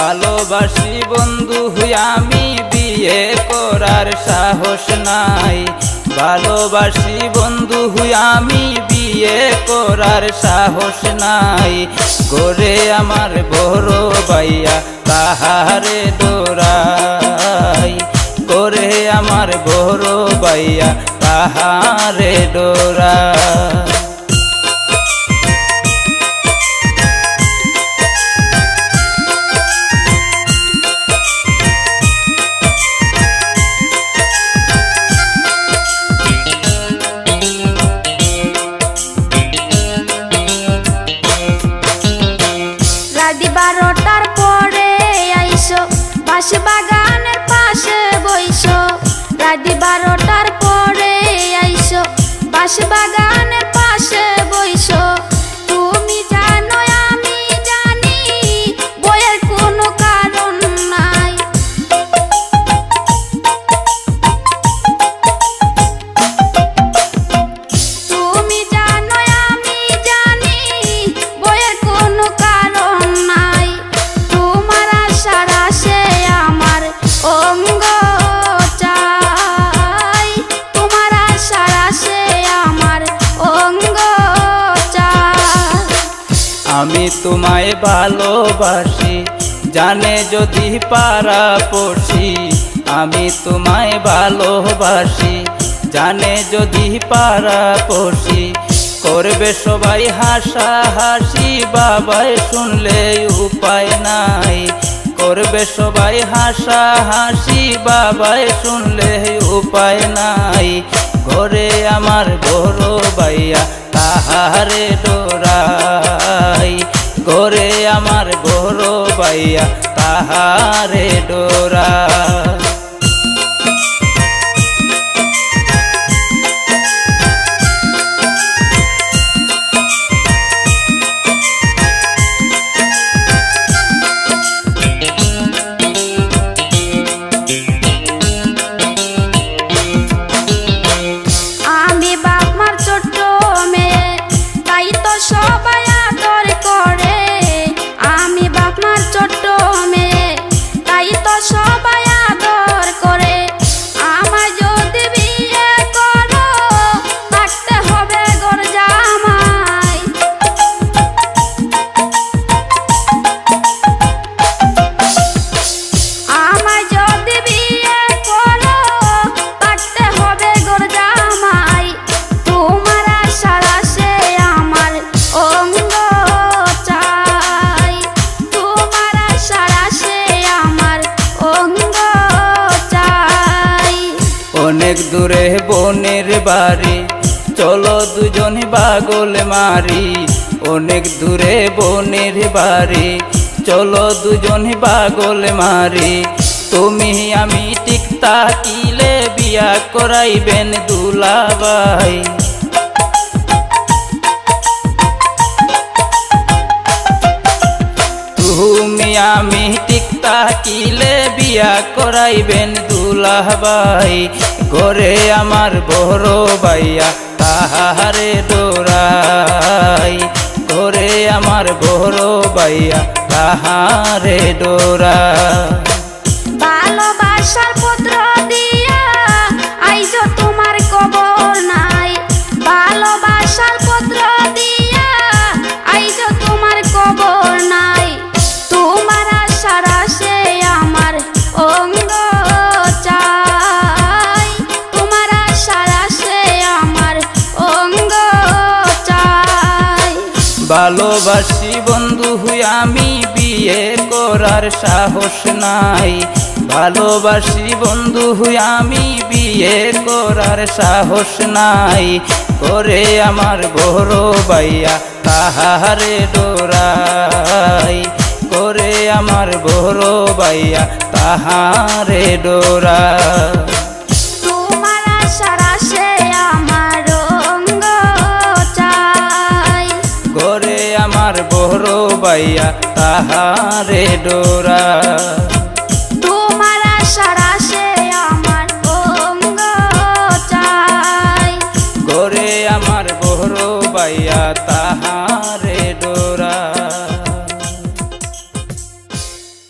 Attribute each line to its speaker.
Speaker 1: ভালোবাসি বন্ধু আমি বিয়ে করার সাহস নাই। ভালোবাসি বন্ধু আমি বিয়ে করার সাহস নাই। করে আমার বড় ভাইয়া তাহারে ডোরাই, করে আমার বড় ভাইয়া তাহারে ডোরাই।
Speaker 2: রাত 12টার পরে আইসো বাঁশ বাগানের পাশে বইসো। রাত 12টার পরে আইসো বাঁশ বাগানের পাশে বইসো। তুমি জানো আমি জানি বইয়ের কোনো কারণ নাই। তুমি জানো আমি জানি বইয়ের কোনো কারণ নাই। তোমার আশার আসে আমার অঙ্গ চাই, তোমার আশার আসে আমার অঙ্গ চাই।
Speaker 1: আমি তোমায় ভালোবাসি জানে যদি পাড়া পড়শি। আমি তোমায় ভালোবাসি জানে যদি পাড়া পড়শি। করবে সবাই হাসাহাসি বাবাই শুনলে উপায় নাই। করবে সবাই হাসাহাসি বাবাই শুনলে উপায় নাই। ঘরে আমার বড় ভাইয়া তাহারে ডোরাই, ঘরে আমার বড় ভাইয়া তাহারে ডোরাই।
Speaker 2: আমি বাপ মার ছোট্ট মেয়ে তাই তো সবাই আদর করে। আমি বাপ মার ছোট্ট মেয়ে তাই তো সবাই আদর করে। আমার যদি বিয়ে করো থাকতে হবে ঘর জামাই। আমার যদি বিয়ে করো থাকতে হবে ঘর জামাই। তোমার আশার আসে আমার অঙ্গ চাই, তোমার আশার আসে আমার অঙ্গ চাই।
Speaker 1: অনেক দূরে বোনের বাড়ি চলো দুজন পাগল মারি। অনেক দূরে বোনের বাড়ি চলো দুজন পাগল মারি। তুমি আমি ঠিক তাকিলে বিয়া করাইবেন দুলাভাই। তুমি আমি ঠিক তাকিলে বিয়া করাইবেন দুলাভাই। ঘরে আমার বড় ভাইয়া তাহারে ডোরাই, ঘরে আমার বড় ভাইয়া তাহারে ডোরাই।
Speaker 2: ভালোবাসার পত্র দিয়া আইজো তোমার কবর নাই। ভালোবাসার পত্র দিয়া আইজো তোমার কবর নাই। তোমার আশার আসে আমার অঙ্গ চাই, তোমার আশার আসে আমার অঙ্গ চাই।
Speaker 1: ভালোবাসি বন্ধু আমি বিয়ে করার সাহস নাই, ভালোবাসি বন্ধু আমি বিয়ে করার সাহস নাই। করে আমার বড় ভাইয়া তাহারে ডোরাই, করে আমার বড় ভাইয়া তাহারে ডোরাই।
Speaker 2: তোমার আশার আশে আমার অঙ্গ চাই,
Speaker 1: করে আমার বড় ভাইয়া তাহারে ডোরাই।